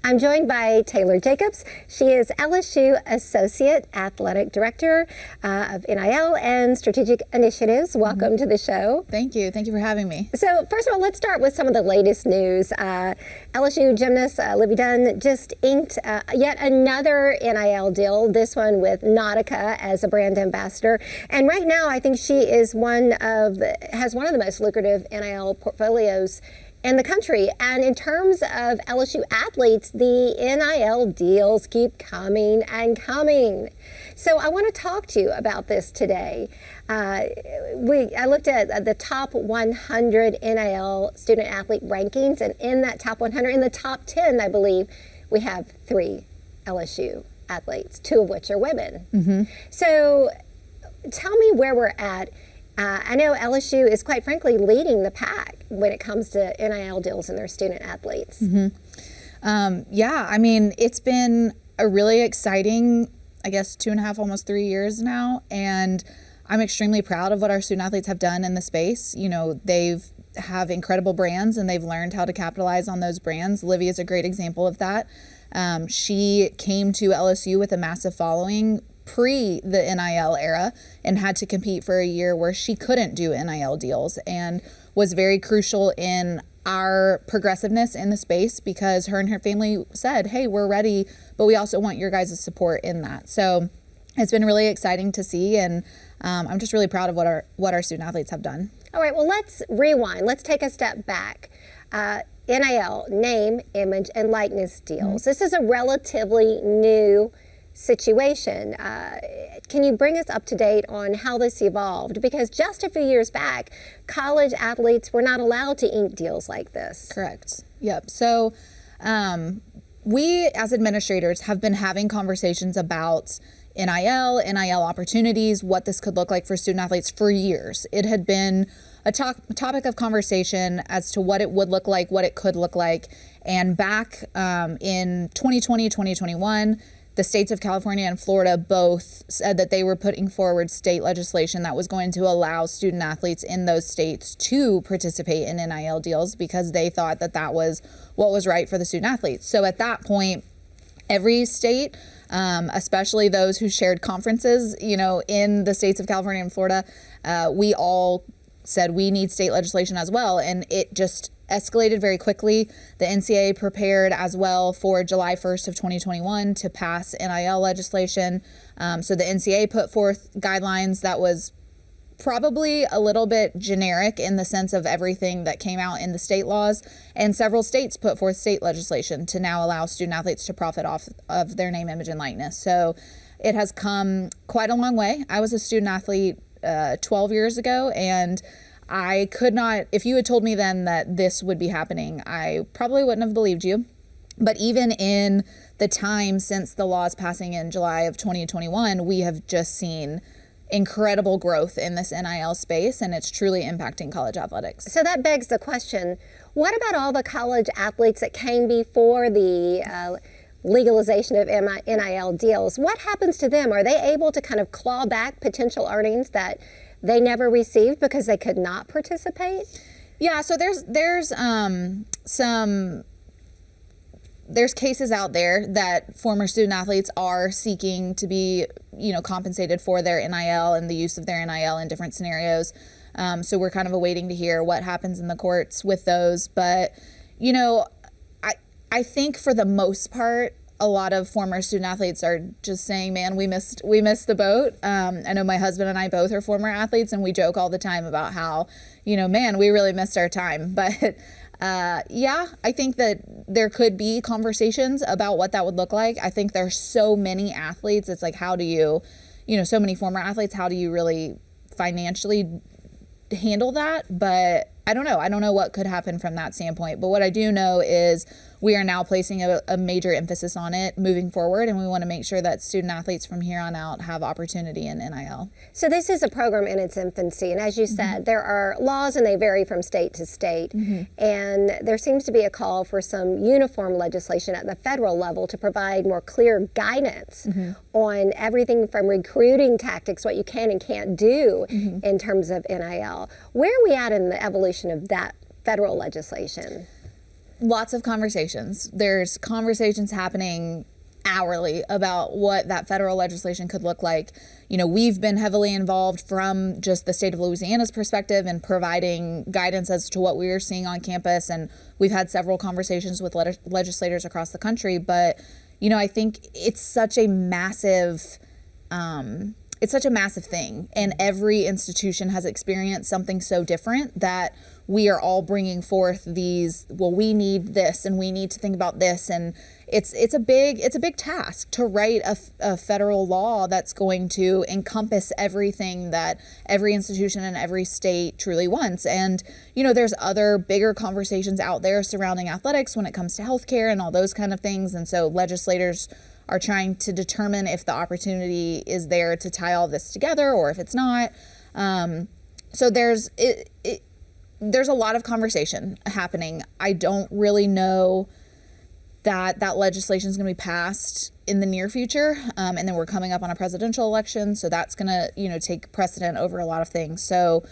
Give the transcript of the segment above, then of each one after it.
I'm joined by Taylor Jacobs. She is LSU Associate Athletic Director of NIL and Strategic Initiatives. Welcome to the show. Thank you. Thank you for having me. So first of all, let's start with some of the latest news. LSU gymnast Livy Dunn just inked yet another NIL deal, this one with Nautica as a brand ambassador. And right now, I think she is has one of the most lucrative NIL portfolios in the country. And in terms of LSU athletes, the NIL deals keep coming and coming. So I want to talk to you about this today. I looked at the top 100 NIL student athlete rankings, and in that top 100, in the top 10, I believe, we have 3 LSU athletes, 2 of which are women. Mm-hmm. So tell me where we're at. I know LSU is, quite frankly, leading the pack when it comes to NIL deals and their student athletes. Mm-hmm. Yeah, I mean, it's been a really exciting, I guess, 2.5, almost 3 years now. And I'm extremely proud of what our student athletes have done in the space. You know, have incredible brands and they've learned how to capitalize on those brands. Livy is a great example of that. She came to LSU with a massive following pre the NIL era and had to compete for a year where she couldn't do NIL deals, and was very crucial in our progressiveness in the space because her and her family said, hey, we're ready, but we also want your guys' support in that. So it's been really exciting to see, and I'm just really proud of what our student athletes have done. All right, well, let's rewind. Let's take a step back. NIL, name, image, and likeness deals. Mm-hmm. This is a relatively new situation. Can you bring us up to date on how this evolved? Because just a few years back, college athletes were not allowed to ink deals like this. Correct. Yep. So we as administrators have been having conversations about NIL opportunities, what this could look like for student athletes for years. It had been a topic of conversation as to what it would look like, what it could look like. And back in 2020, 2021, the states of California and Florida both said that they were putting forward state legislation that was going to allow student athletes in those states to participate in NIL deals because they thought that that was what was right for the student athletes. So at that point, every state, especially those who shared conferences, in the states of California and Florida, we all said we need state legislation as well. And it just escalated very quickly. The NCAA prepared as well for July 1st of 2021 to pass NIL legislation. So the NCAA put forth guidelines that was probably a little bit generic in the sense of everything that came out in the state laws. And several states put forth state legislation to now allow student athletes to profit off of their name, image, and likeness. So it has come quite a long way. I was a student athlete 12 years ago, and I could not, if you had told me then that this would be happening, I probably wouldn't have believed you. But even in the time since the laws passing in July of 2021, we have just seen incredible growth in this NIL space, and it's truly impacting college athletics. So that begs the question, what about all the college athletes that came before the legalization of NIL deals? What happens to them? Are they able to kind of claw back potential earnings that they never received because they could not participate? Yeah, so there's cases out there that former student athletes are seeking to be, compensated for their NIL and the use of their NIL in different scenarios. So we're kind of awaiting to hear what happens in the courts with those. But, I think for the most part, a lot of former student athletes are just saying, man, we missed the boat. I know my husband and I both are former athletes, and we joke all the time about how, man, we really missed our time. But yeah, I think that there could be conversations about what that would look like. I think there's so many athletes. It's like, how do you, so many former athletes, how do you really financially handle that? But I don't know. I don't know what could happen from that standpoint. But what I do know is we are now placing a major emphasis on it moving forward, and we want to make sure that student athletes from here on out have opportunity in NIL. So this is a program in its infancy, and as you said, there are laws and they vary from state to state, and there seems to be a call for some uniform legislation at the federal level to provide more clear guidance on everything from recruiting tactics, what you can and can't do in terms of NIL. Where are we at in the evolution of that federal legislation? Lots of conversations. There's conversations happening hourly about what that federal legislation could look like. We've been heavily involved from just the state of Louisiana's perspective and providing guidance as to what we are seeing on campus. And we've had several conversations with legislators across the country. But, I think it's such a massive thing, and every institution has experienced something so different that we are all bringing forth these, well, we need this and we need to think about this. And it's a big task to write a federal law that's going to encompass everything that every institution in every state truly wants. And, there's other bigger conversations out there surrounding athletics when it comes to healthcare and all those kind of things. And so legislators are trying to determine if the opportunity is there to tie all this together or if it's not. So there's a lot of conversation happening. I don't really know that legislation is going to be passed in the near future. And then we're coming up on a presidential election. So that's going to, take precedent over a lot of things. So,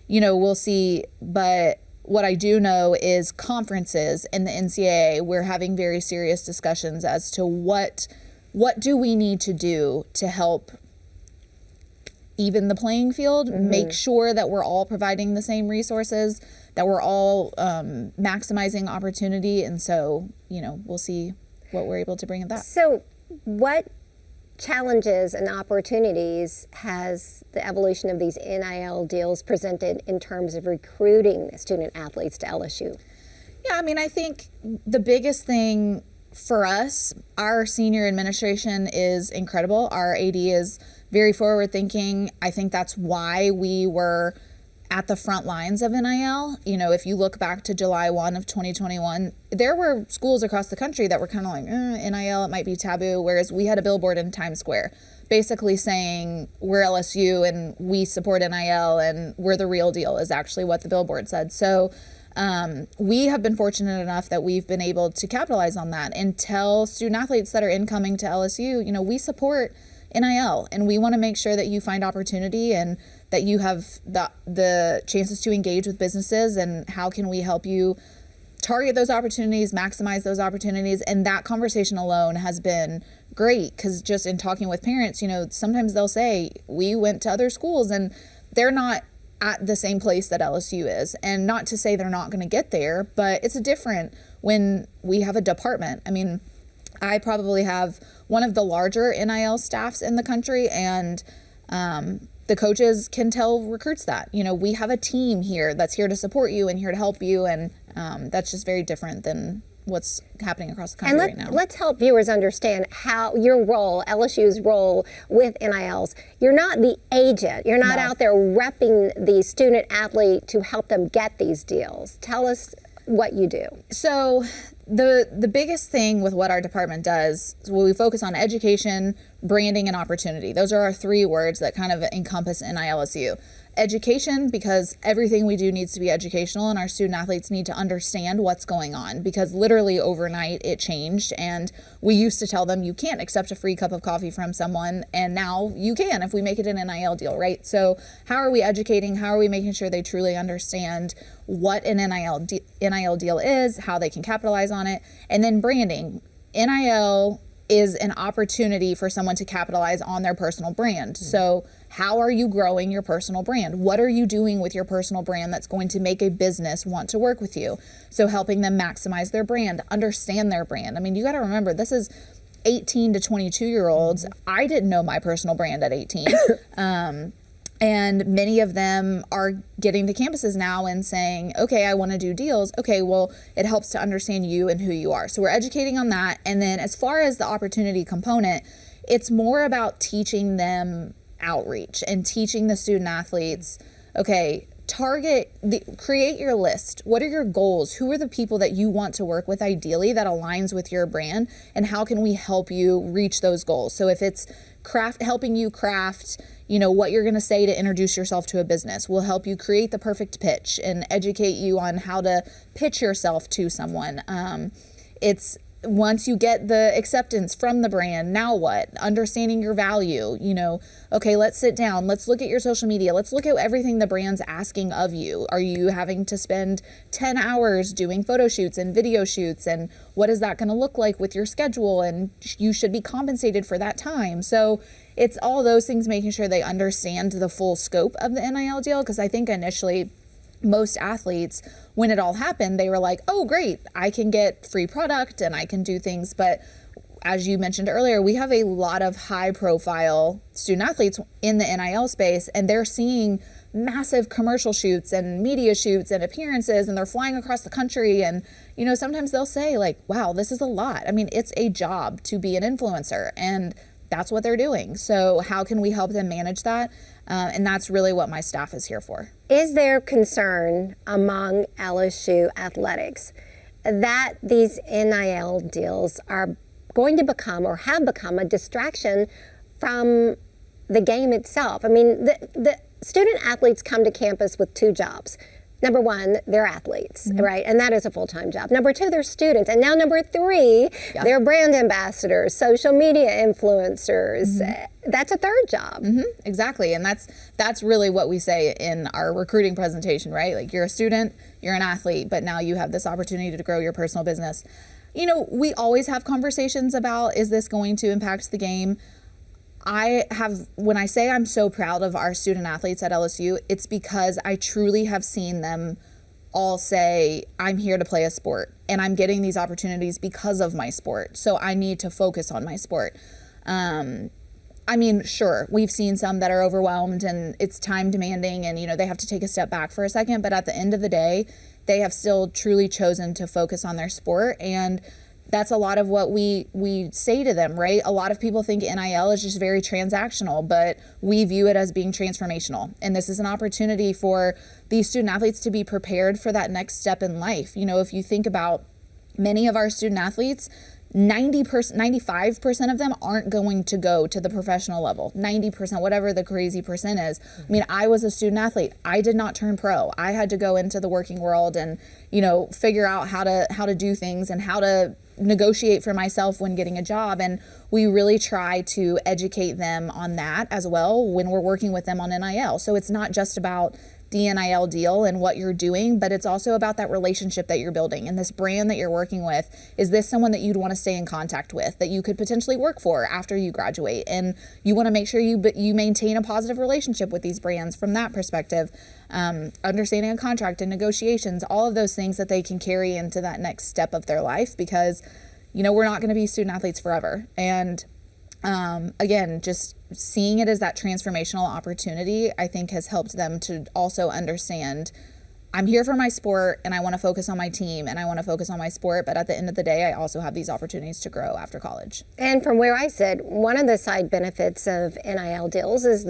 we'll see. But what I do know is conferences in the NCAA, we're having very serious discussions as to what do we need to do to help even the playing field, make sure that we're all providing the same resources, that we're all maximizing opportunity. And so, we'll see what we're able to bring of that. So what challenges and opportunities has the evolution of these NIL deals presented in terms of recruiting student athletes to LSU? Yeah, I think the biggest thing for us, our senior administration is incredible. Our AD is very forward thinking. I think that's why we were at the front lines of NIL. If you look back to July 1 of 2021, there were schools across the country that were kind of like, NIL, it might be taboo, whereas we had a billboard in Times Square basically saying we're LSU and we support NIL and we're the real deal is actually what the billboard said. So we have been fortunate enough that we've been able to capitalize on that and tell student athletes that are incoming to LSU, we support NIL and we want to make sure that you find opportunity and that you have the chances to engage with businesses, and how can we help you target those opportunities, maximize those opportunities. And that conversation alone has been great, because just in talking with parents, sometimes they'll say, we went to other schools and they're not at the same place that LSU is. And not to say they're not going to get there, but it's different when we have a department. I probably have one of the larger NIL staffs in the country, and the coaches can tell recruits that, we have a team here that's here to support you and here to help you. And that's just very different than what's happening across the country right now. Let's help viewers understand how your role, LSU's role with NILs. You're not the agent. You're not out there repping the student athlete to help them get these deals. Tell us what you do. So the biggest thing with what our department does is we focus on education, branding, and opportunity. Those are our three words that kind of encompass NILSU. Education, because everything we do needs to be educational, and our student athletes need to understand what's going on, because literally overnight it changed, and we used to tell them you can't accept a free cup of coffee from someone, and now you can if we make it an NIL deal, right? So how are we educating? How are we making sure they truly understand what an NIL deal is, how they can capitalize on it? And then branding. NIL is an opportunity for someone to capitalize on their personal brand. So how are you growing your personal brand? What are you doing with your personal brand that's going to make a business want to work with you? So helping them maximize their brand, understand their brand. You got to remember, this is 18 to 22-year-olds. I didn't know my personal brand at 18. And many of them are getting to campuses now and saying, okay, I want to do deals. Okay, well, it helps to understand you and who you are. So we're educating on that. And then as far as the opportunity component, it's more about teaching them outreach and teaching the student athletes, okay, create your list. What are your goals? Who are the people that you want to work with ideally that aligns with your brand? And how can we help you reach those goals? So if it's helping you craft, what you're going to say to introduce yourself to a business, we'll help you create the perfect pitch and educate you on how to pitch yourself to someone. It's once you get the acceptance from the brand, now what? Understanding your value, okay, let's sit down. Let's look at your social media. Let's look at everything the brand's asking of you. Are you having to spend 10 hours doing photo shoots and video shoots? And what is that going to look like with your schedule? And you should be compensated for that time. So it's all those things, making sure they understand the full scope of the NIL deal. Because I think initially, most athletes, when it all happened, they were like, oh, great, I can get free product and I can do things. But as you mentioned earlier, we have a lot of high profile student athletes in the NIL space, and they're seeing massive commercial shoots and media shoots and appearances, and they're flying across the country. And, sometimes they'll say like, wow, this is a lot. I mean, it's a job to be an influencer, and that's what they're doing. So how can we help them manage that? And that's really what my staff is here for. Is there concern among LSU athletics that these NIL deals are going to become or have become a distraction from the game itself? I mean, the student athletes come to campus with two jobs. Number one, they're athletes, right? And that is a full-time job. Number two, they're students. And now number three, they're brand ambassadors, social media influencers. That's a third job. Exactly. And that's really what we say in our recruiting presentation, right? Like, you're a student, you're an athlete, but now you have this opportunity to grow your personal business. We always have conversations about, is this going to impact the game? When I say I'm so proud of our student athletes at LSU, it's because I truly have seen them all say, I'm here to play a sport and I'm getting these opportunities because of my sport. So I need to focus on my sport. I mean, sure, we've seen some that are overwhelmed and it's time demanding and, they have to take a step back for a second. But at the end of the day, they have still truly chosen to focus on their sport. And that's a lot of what we say to them, right? A lot of people think NIL is just very transactional, but we view it as being transformational. And this is an opportunity for these student athletes to be prepared for that next step in life. If you think about many of our student athletes, 95% of them aren't going to go to the professional level. 90%, whatever the crazy percent is. I mean, I was a student athlete. I did not turn pro. I had to go into the working world and, figure out how to do things and how to negotiate for myself when getting a job. And we really try to educate them on that as well when we're working with them on NIL. So it's not just about the NIL deal and what you're doing, but it's also about that relationship that you're building and this brand that you're working with. Is this someone that you'd want to stay in contact with, that you could potentially work for after you graduate? And you want to make sure you maintain a positive relationship with these brands from that perspective. Understanding a contract and negotiations, all of those things that they can carry into that next step of their life, because, we're not going to be student athletes forever. And again, just seeing it as that transformational opportunity, I think has helped them to also understand, I'm here for my sport and I want to focus on my team and I want to focus on my sport. But at the end of the day, I also have these opportunities to grow after college. And from where I sit, one of the side benefits of NIL deals is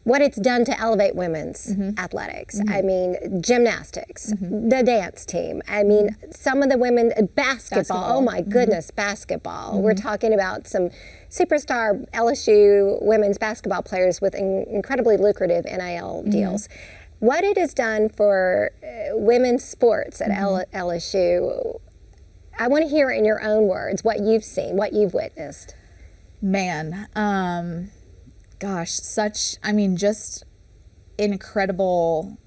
what it's done to elevate women's athletics. I mean, gymnastics, the dance team. I mean, some of the women, basketball. Oh my goodness, basketball. We're talking about some superstar LSU women's basketball players with incredibly lucrative NIL deals. What it has done for women's sports at LSU, I want to hear in your own words what you've seen, what you've witnessed. Man, gosh, just incredible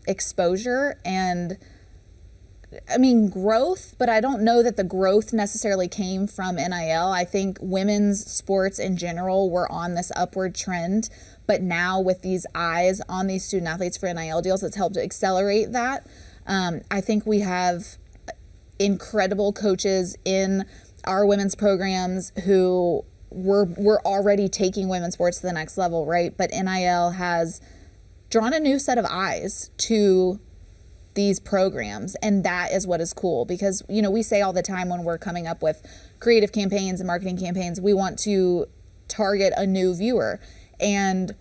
exposure and growth, but I don't know that the growth necessarily came from NIL. I think women's sports in general were on this upward trend, but now with these eyes on these student athletes for NIL deals, it's helped to accelerate that. I think we have incredible coaches in our women's programs who we're already taking women's sports to the next level, right? But NIL has drawn a new set of eyes to these programs, and that is what is cool, because we say all the time when we're coming up with creative campaigns and marketing campaigns, we want to target a new viewer. And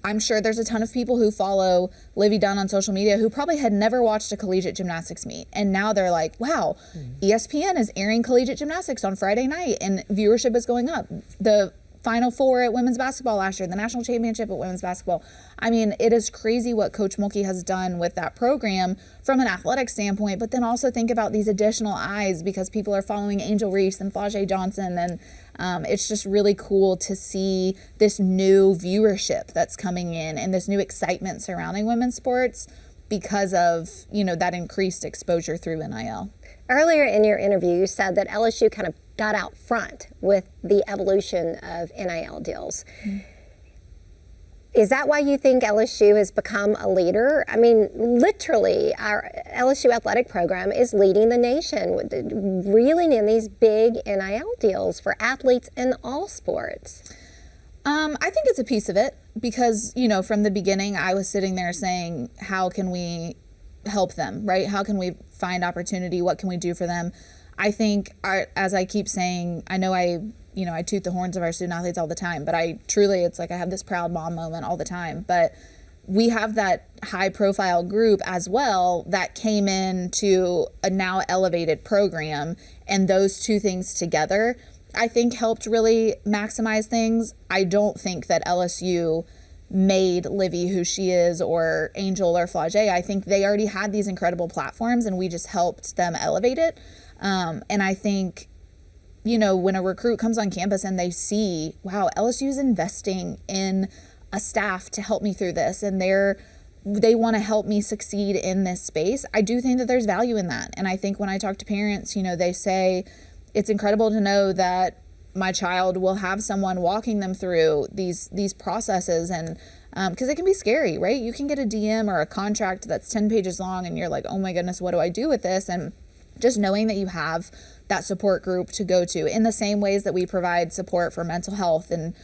I'm sure there's a ton of people who follow Livy Dunn on social media who probably had never watched a collegiate gymnastics meet. And now they're like, wow, ESPN is airing collegiate gymnastics on Friday night and viewership is going up. The Final Four at women's basketball last year, the national championship at women's basketball. I mean, it is crazy what Coach Mulkey has done with that program from an athletic standpoint, but then also think about these additional eyes because people are following Angel Reese and Flau'jae Johnson, and it's just really cool to see this new viewership that's coming in and this new excitement surrounding women's sports because of, that increased exposure through NIL. Earlier in your interview, you said that LSU kind of got out front with the evolution of NIL deals. Mm-hmm. Is that why you think LSU has become a leader? I mean, literally, our LSU athletic program is leading the nation, reeling in these big NIL deals for athletes in all sports. I think it's a piece of it because, from the beginning, I was sitting there saying, how can we help them, right? How can we find opportunity? What can we do for them? I think, as I keep saying, I know I toot the horns of our student athletes all the time, but it's like I have this proud mom moment all the time. But we have that high profile group as well that came into a now elevated program, and those two things together, I think, helped really maximize things. I don't think that LSU made Livy who she is, or Angel or Flau'jae. I think they already had these incredible platforms and we just helped them elevate it. And I think, when a recruit comes on campus and they see, wow, LSU is investing in a staff to help me through this, and they want to help me succeed in this space, I do think that there's value in that. And I think when I talk to parents, they say it's incredible to know that my child will have someone walking them through these processes, and because it can be scary, right? You can get a DM or a contract that's 10 pages long and you're like, oh my goodness, what do I do with this? And just knowing that you have that support group to go to in the same ways that we provide support for mental health and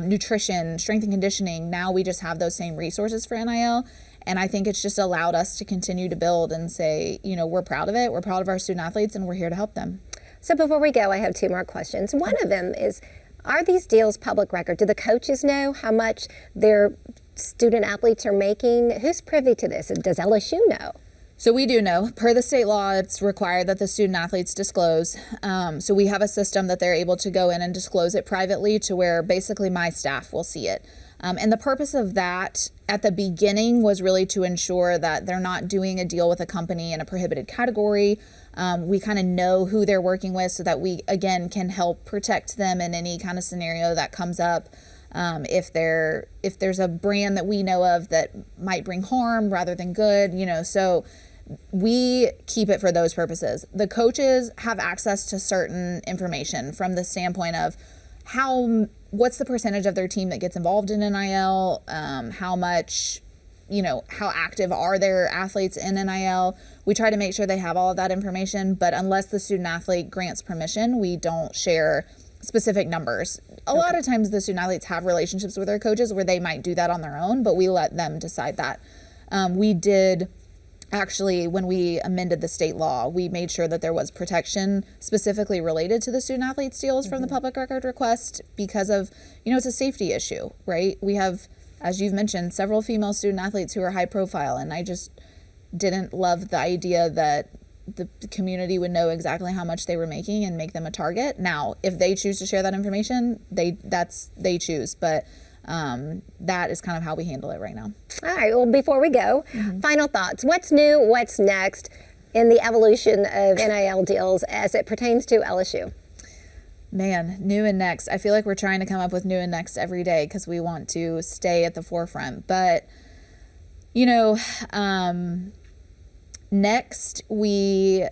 nutrition, strength and conditioning. Now we just have those same resources for NIL. And I think it's just allowed us to continue to build and say, we're proud of it. We're proud of our student athletes and we're here to help them. So before we go, I have two more questions. One of them is, are these deals public record? Do the coaches know how much their student athletes are making? Who's privy to this? Does LSU know? So we do know. Per the state law, it's required that the student athletes disclose. So we have a system that they're able to go in and disclose it privately to where basically my staff will see it. And the purpose of that at the beginning was really to ensure that they're not doing a deal with a company in a prohibited category. We kind of know who they're working with so that we, again, can help protect them in any kind of scenario that comes up. If there's a brand that we know of that might bring harm rather than good, so we keep it for those purposes. The coaches have access to certain information from the standpoint of what's the percentage of their team that gets involved in NIL, how much, how active are their athletes in NIL. We try to make sure they have all of that information, but unless the student athlete grants permission, we don't share specific numbers. A lot of times the student athletes have relationships with their coaches where they might do that on their own, but we let them decide that. We did actually, when we amended the state law, we made sure that there was protection specifically related to the student athletes deals from the public record request because of, it's a safety issue, right? We have, as you've mentioned, several female student athletes who are high profile, and I just didn't love the idea that the community would know exactly how much they were making and make them a target. Now, if they choose to share that information, they choose, but that is kind of how we handle it right now. All right. Well, before we go, final thoughts. What's new? What's next in the evolution of NIL deals as it pertains to LSU? Man, new and next. I feel like we're trying to come up with new and next every day because we want to stay at the forefront. But, next, we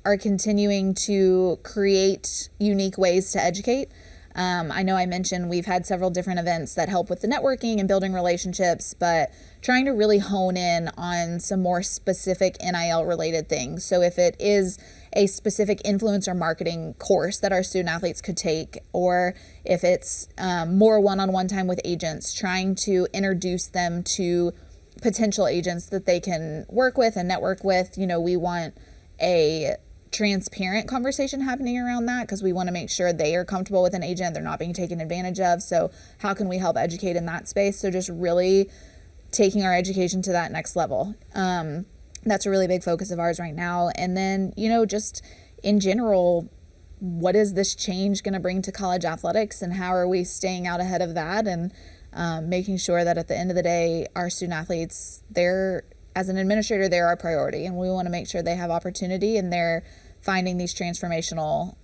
are continuing to create unique ways to educate. I know I mentioned we've had several different events that help with the networking and building relationships, but trying to really hone in on some more specific NIL related things. So if it is a specific influencer marketing course that our student athletes could take, or if it's more one-on-one time with agents, trying to introduce them to potential agents that they can work with and network with. We want a transparent conversation happening around that because we want to make sure they are comfortable with an agent, they're not being taken advantage of. So how can we help educate in that space? So just really taking our education to that next level. That's a really big focus of ours right now. And then, just in general, what is this change going to bring to college athletics, and how are we staying out ahead of that, and making sure that at the end of the day, our student athletes, as an administrator, they're our priority, and we want to make sure they have opportunity and they're finding these transformational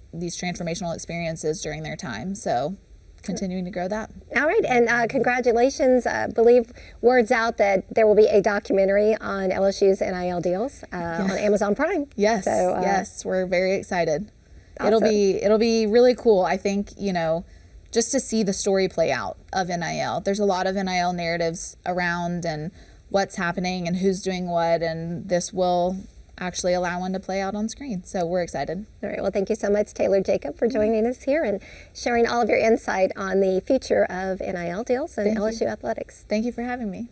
experiences during their time. So continuing to grow that. All right, and congratulations. I believe word's out that there will be a documentary on LSU's NIL deals on Amazon Prime. Yes, so, yes, we're very excited. Awesome. It'll be really cool. I think, just to see the story play out of NIL. There's a lot of NIL narratives around and what's happening and who's doing what, and this will actually allow one to play out on screen. So we're excited. All right. Well, thank you so much, Taylor Jacob, for joining us here and sharing all of your insight on the future of NIL deals and LSU athletics. Thank you for having me.